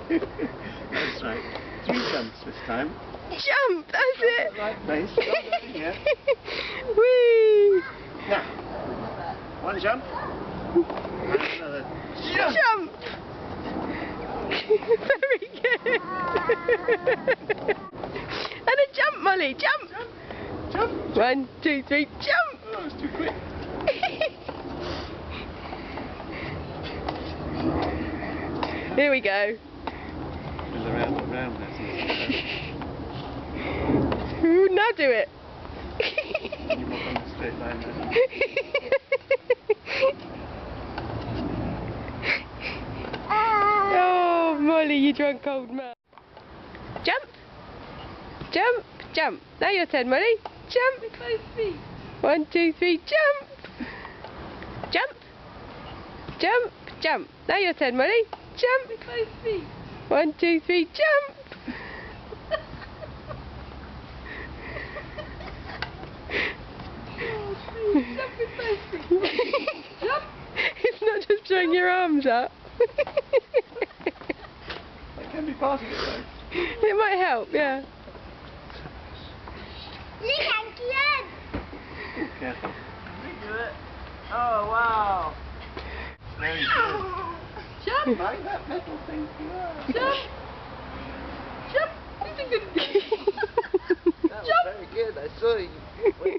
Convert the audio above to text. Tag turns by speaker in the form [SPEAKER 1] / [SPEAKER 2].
[SPEAKER 1] That's right. 3 jumps this time.
[SPEAKER 2] Jump, that's it.
[SPEAKER 1] Right place. Yeah.
[SPEAKER 2] Whee!
[SPEAKER 1] Now, 1 jump. And another jump.
[SPEAKER 2] Jump. Very good. And a jump, Molly. Jump.
[SPEAKER 1] Jump.
[SPEAKER 2] 1, 2, 3. Jump.
[SPEAKER 1] Oh, it's too quick.
[SPEAKER 2] Here we go.
[SPEAKER 1] Goes around and round. That's easy.
[SPEAKER 2] Ooh, now do it.
[SPEAKER 1] You walk on the straight line there.
[SPEAKER 2] Oh, Molly, you drunk old man. Jump. Jump. Jump. Now your turn, Molly. Jump. 1, 2, 3. Jump. Jump. Jump. Jump. Now your turn, Molly. Jump. 1, 2, 3. Jump. It's not just throwing your arms up.
[SPEAKER 1] That can be part of it though.
[SPEAKER 2] It might help, yeah.
[SPEAKER 1] Careful.
[SPEAKER 3] Do it. Oh, wow.
[SPEAKER 1] Very good.
[SPEAKER 3] Jump.
[SPEAKER 1] Like that metal thing. Yeah.
[SPEAKER 3] Jump. Jump.
[SPEAKER 1] That was very good. I saw you.